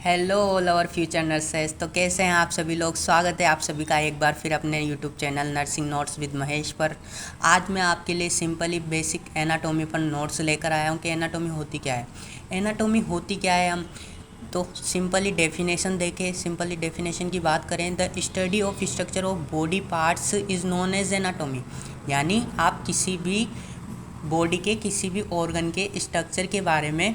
Hello all our future nurses. तो कैसे हैं आप सभी लोग। स्वागत है आप सभी का एक बार फिर अपने YouTube channel nursing notes with Mahesh पर। आज मैं आपके लिए सिंपली बेसिक एनाटॉमी पर नोट्स लेकर आया हूं कि एनाटॉमी होती क्या है। एनाटॉमी होती क्या है हम तो सिंपली डेफिनेशन देखें। सिंपली डेफिनेशन की बात करें, the study of structure of body parts is known as anatomy. यानी आप किसी भी बॉडी के किसी भी ऑर्गन के स्ट्रक्चर के बारे में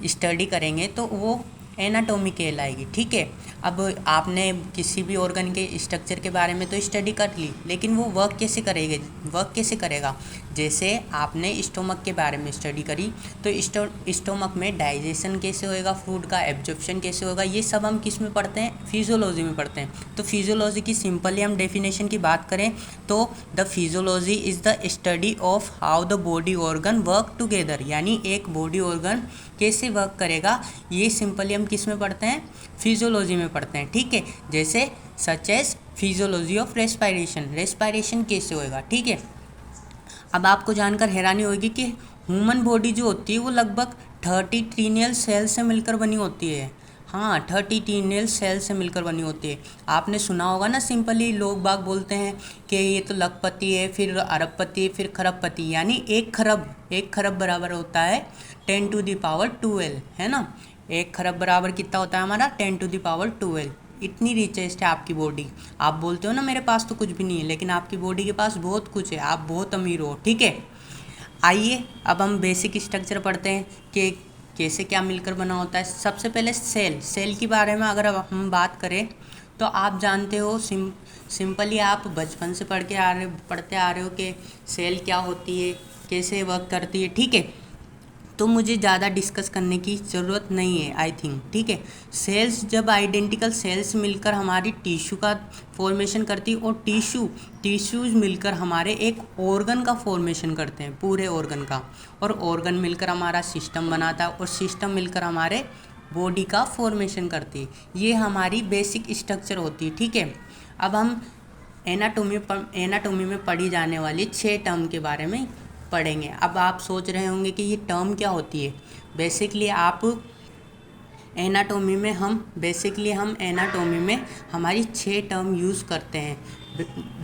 स्टडी करेंगे तो वो एनाटॉमी कहलाएगी। ठीक है, अब आपने किसी भी ऑर्गन के स्ट्रक्चर के बारे में तो स्टडी कर ली, लेकिन वो वर्क कैसे करेगा। जैसे आपने स्टोमक के बारे में स्टडी करी तो स्टोमक में डाइजेशन कैसे होएगा, फूड का एब्जॉर्प्शन कैसे होगा, ये सब हम किस में पढ़ते हैं, फिजियोलॉजी में पढ़ते हैं। तो फिजियोलॉजी की सिंपली हम डेफिनेशन की बात करें तो the physiology is the study of how the body organ work together. यानी एक बॉडी ऑर्गन कैसे वर्क करेगा, ये सिंपली हम किस में पढ़ते हैं, फिजियोलॉजी में पढ़ते हैं। ठीक है, जैसे such as physiology of respiration कैसे होएगा। ठीक है, अब आपको जानकर हैरानी होगी कि ह्यूमन बॉडी जो होती है वो लगभग 30 ट्रिलियन सेल से मिलकर बनी होती है। हाँ, 30 ट्रिलियन सेल से मिलकर बनी होती है। आपने सुना होगा ना, सिंपली लोग बाग बोलते हैं कि ये तो लखपति है, फिर अरबपति, फिर खरबपति। यानी एक खरब बराबर होता है 10⁻12, है ना। एक खरब बराबर कितना होता है हमारा, 10⁻12। इतनी रिचेस्ट है आपकी बॉडी। आप बोलते हो ना मेरे पास तो कुछ भी नहीं है, लेकिन आपकी बॉडी के पास बहुत कुछ है, आप बहुत अमीर हो। ठीक है, आइए अब हम बेसिक स्ट्रक्चर पढ़ते हैं कि कैसे क्या मिलकर बना होता है। सबसे पहले सेल के बारे में अगर अब हम बात करें तो आप जानते हो, सिंपली आप बचपन से पढ़ते आ रहे हो कि सेल क्या होती है, कैसे वर्क करती है। ठीक है, तो मुझे ज़्यादा डिस्कस करने की ज़रूरत नहीं है आई थिंक। ठीक है, सेल्स जब आइडेंटिकल सेल्स मिलकर हमारी टिश्यू का फॉर्मेशन करती है और टिश्यूज मिलकर हमारे एक ऑर्गन का फॉर्मेशन करते हैं, पूरे ऑर्गन का। और ऑर्गन मिलकर हमारा सिस्टम बनाता है और सिस्टम मिलकर हमारे बॉडी का फॉर्मेशन करती है। ये हमारी बेसिक स्ट्रक्चर होती है। ठीक है, अब हम एनाटोमी में पढ़ी जाने वाली 6 टर्म के बारे में पढ़ेंगे। अब आप सोच रहे होंगे कि ये टर्म क्या होती है। बेसिकली हम एनाटोमी में हमारी 6 टर्म यूज़ करते हैं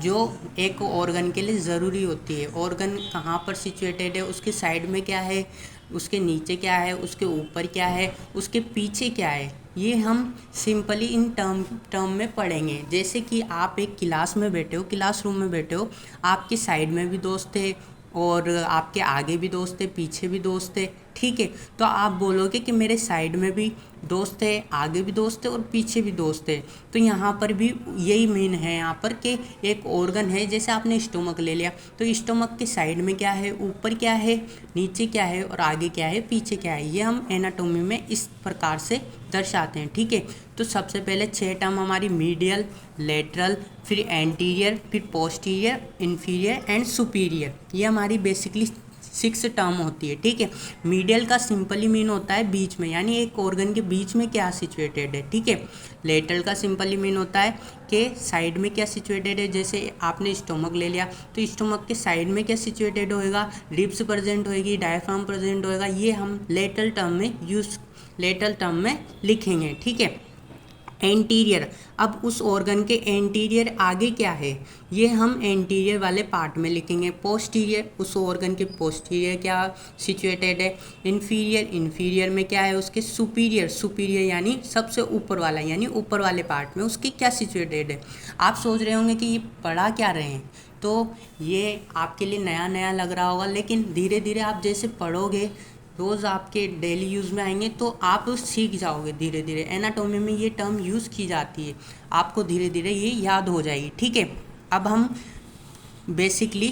जो एक ऑर्गन के लिए ज़रूरी होती है। ऑर्गन कहाँ पर सिचुएटेड है, उसके साइड में क्या है, उसके नीचे क्या है, उसके ऊपर क्या है, उसके पीछे क्या है, ये हम सिंपली इन टर्म में पढ़ेंगे। जैसे कि आप एक क्लासरूम में बैठे हो, आपके साइड में भी दोस्त है और आपके आगे भी दोस्त है, पीछे भी दोस्त है। ठीक है, तो आप बोलोगे कि मेरे साइड में भी दोस्त है, आगे भी दोस्त है और पीछे भी दोस्त है। तो यहाँ पर भी यही मीन है यहाँ पर कि एक ऑर्गन है। जैसे आपने स्टोमक ले लिया तो स्टोमक के साइड में क्या है, ऊपर क्या है, नीचे क्या है और आगे क्या है, पीछे क्या है। ये हम एनाटोमी में इस प्रकार से दर्शाते हैं। ठीक है, तो सबसे पहले 6 टर्म हमारी मीडियल, लेटरल, फिर एंटीरियर, फिर पोस्टीरियर, इन्फीरियर एंड सुपीरियर। ये हमारी बेसिकली 6 टर्म होती है। ठीक है, मीडियल का सिंपली मीन होता है बीच में, यानी एक ऑर्गन के बीच में क्या सिचुएटेड है। ठीक है, लेटरल का सिंपली मीन होता है कि साइड में क्या सिचुएटेड है। जैसे आपने स्टोमक ले लिया तो स्टोमक के साइड में क्या सिचुएटेड होएगा, रिब्स प्रेजेंट होएगी, डायफ्राम प्रेजेंट होएगा। ये हम लेटरल टर्म में लिखेंगे। ठीक है, एंटीरियर, अब उस ऑर्गन के एंटीरियर आगे क्या है, ये हम एंटीरियर वाले पार्ट में लिखेंगे। पोस्टीरियर, उस ऑर्गन के पोस्टीरियर क्या सिचुएटेड है। इन्फीरियर में क्या है, उसके सुपीरियर यानी सबसे ऊपर वाला, यानी ऊपर वाले पार्ट में उसकी क्या सिचुएटेड है। आप सोच रहे होंगे कि ये पढ़ा क्या रहे हैं, तो ये आपके लिए नया नया लग रहा होगा, लेकिन धीरे धीरे आप जैसे पढ़ोगे, रोज़ आपके डेली यूज़ में आएंगे तो आप सीख जाओगे धीरे धीरे। एनाटोमी में ये टर्म यूज़ की जाती है, आपको धीरे धीरे ये याद हो जाएगी। ठीक है, अब हम बेसिकली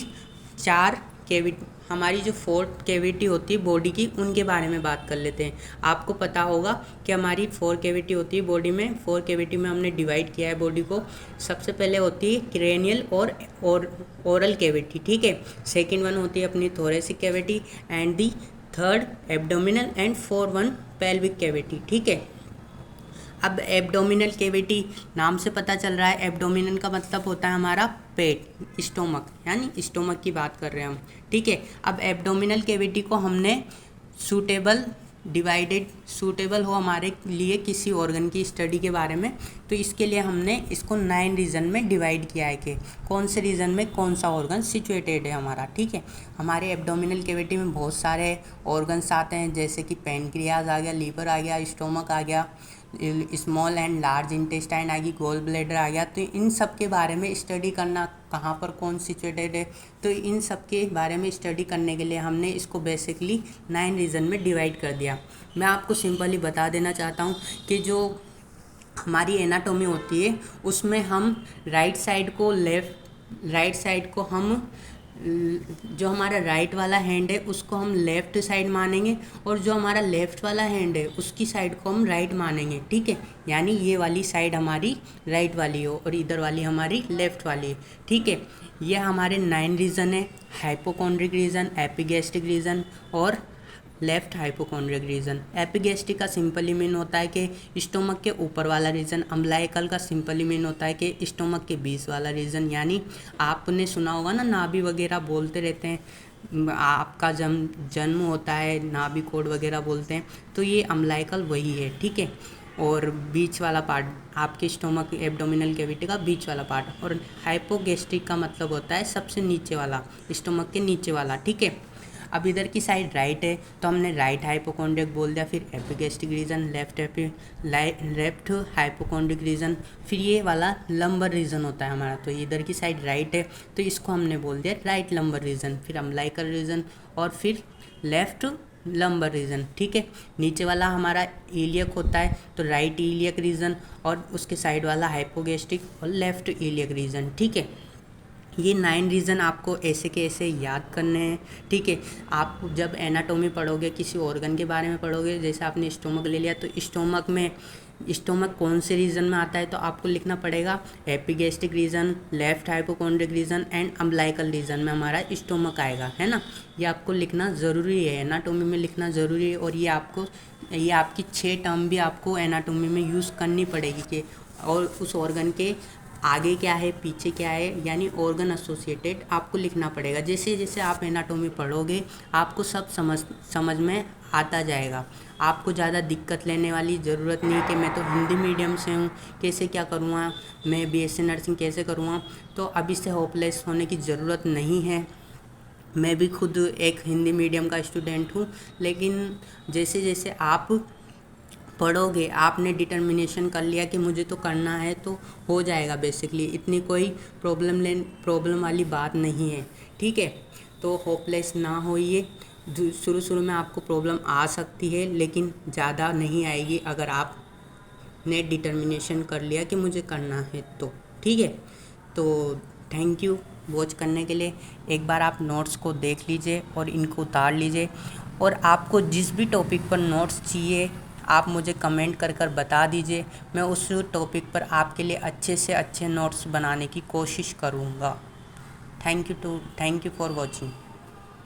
4 कैविटी, हमारी जो 4 कैविटी होती है बॉडी की, उनके बारे में बात कर लेते हैं। आपको पता होगा कि हमारी 4 कैविटी होती है बॉडी में। 4 कैविटी में हमने डिवाइड किया है बॉडी को। सबसे पहले होती है क्रेनियल और ओरल कैविटी। ठीक है, सेकेंड वन होती है अपनी thoracic cavity and the third abdominal and 4 one pelvic cavity. ठीक है, अब एब्डोमिनल कैविटी नाम से पता चल रहा है, एब्डोमिनल का मतलब होता है हमारा पेट, स्टोमक, यानी स्टोमक की बात कर रहे हैं हम। ठीक है, अब एब्डोमिनल कैविटी को हमने सूटेबल डिवाइडेड सूटेबल हो हमारे लिए किसी ऑर्गन की स्टडी के बारे में, तो इसके लिए हमने इसको 9 रीजन में डिवाइड किया है कि कौन से रीजन में कौन सा ऑर्गन सिचुएटेड है हमारा। ठीक है, हमारे एब्डोमिनल कैविटी में बहुत सारे ऑर्गन्स आते हैं, जैसे कि पैनक्रियाज आ गया, लीवर आ गया, स्टोमक आ गया, स्मॉल एंड लार्ज इंटेस्टाइन आ गई, गोल ब्लैडर आ गया। तो इन सब के बारे में स्टडी करना, कहाँ पर कौन सिचुएटेड है, तो इन सब के बारे में स्टडी करने के लिए हमने इसको बेसिकली 9 रीजन में डिवाइड कर दिया। मैं आपको सिंपली बता देना चाहता हूँ कि जो हमारी एनाटोमी होती है उसमें हम राइट साइड को हम जो हमारा राइट वाला हैंड है उसको हम लेफ़्ट साइड मानेंगे, और जो हमारा लेफ़्ट वाला हैंड है उसकी साइड को हम राइट मानेंगे। ठीक है, यानी ये वाली साइड हमारी राइट वाली हो और इधर वाली हमारी लेफ़्ट वाली है। ठीक है, ये हमारे 9 रीज़न है, हाइपोकॉन्ड्रिक रीजन, एपिगैस्ट्रिक रीजन और लेफ्ट हाइपोकॉन्ड्रिक रीजन। एपिगैस्ट्रिक का सिंपली मीन होता है कि स्टोमक के ऊपर वाला रीजन। अम्लाइकल का सिंपली मीन होता है कि स्टोमक के बीच वाला रीजन। यानी आपने सुना होगा ना, नाभि वगैरह बोलते रहते हैं, आपका जन्म होता है नाभि कोड वगैरह बोलते हैं, तो ये अम्लाइकल वही है। ठीक है, और बीच वाला पार्ट आपके स्टोमक एब्डोमिनल कैविटी का बीच वाला पार्ट। और हाइपोगैस्ट्रिक का मतलब होता है सबसे नीचे वाला, स्टोमक के नीचे वाला। ठीक है, अब इधर की साइड राइट है तो हमने राइट हाइपोकॉन्ड्रिक बोल दिया, फिर epigastric region, left hypochondriac region, फिर ये वाला लंबर रीजन होता है हमारा। तो इधर की साइड राइट है तो इसको हमने बोल दिया राइट लंबर रीजन, फिर अम्लाइकल रीजन और फिर लेफ्ट लंबर रीजन। ठीक है, नीचे वाला हमारा इलियक होता है तो राइट इलियक रीजन, और उसके साइड वाला हाइपोगैस्ट्रिक और लेफ्ट इलियक रीजन। ठीक है, ये 9 रीज़न आपको ऐसे के ऐसे याद करने हैं। ठीक है, आप जब एनाटोमी पढ़ोगे, किसी ऑर्गन के बारे में पढ़ोगे, जैसे आपने स्टोमक ले लिया तो स्टोमक कौन से रीजन में आता है, तो आपको लिखना पड़ेगा epigastric region, left hypochondriac region and umbilical region में हमारा स्टोमक आएगा, है ना। ये आपको लिखना ज़रूरी है, एनाटोमी में लिखना ज़रूरी है। और ये आपकी 6 टर्म भी आपको एनाटोमी में यूज़ करनी पड़ेगी कि और उस ऑर्गन के आगे क्या है पीछे क्या है, यानी ऑर्गन एसोसिएटेड आपको लिखना पड़ेगा। जैसे जैसे आप एनाटोमी पढ़ोगे आपको सब समझ में आता जाएगा। आपको ज़्यादा दिक्कत लेने वाली ज़रूरत नहीं कि मैं तो हिंदी मीडियम से हूँ, कैसे क्या करूँगा, मैं बीएससी नर्सिंग कैसे करूँगा। तो अभी से होपलेस होने की ज़रूरत नहीं है। मैं भी खुद एक हिंदी मीडियम का स्टूडेंट हूँ, लेकिन जैसे जैसे आप पढ़ोगे, आपने डिटर्मिनेशन कर लिया कि मुझे तो करना है, तो हो जाएगा। बेसिकली इतनी कोई प्रॉब्लम वाली बात नहीं है। ठीक है, तो होपलेस ना होइए। शुरू में आपको प्रॉब्लम आ सकती है, लेकिन ज़्यादा नहीं आएगी अगर आपने डिटर्मिनेशन कर लिया कि मुझे करना है तो। ठीक है, तो थैंक यू वॉच करने के लिए। एक बार आप नोट्स को देख लीजिए और इनको उतार लीजिए, और आपको जिस भी टॉपिक पर नोट्स चाहिए आप मुझे कमेंट कर बता दीजिए। मैं उस टॉपिक पर आपके लिए अच्छे से अच्छे नोट्स बनाने की कोशिश करूँगा। Thank you for watching.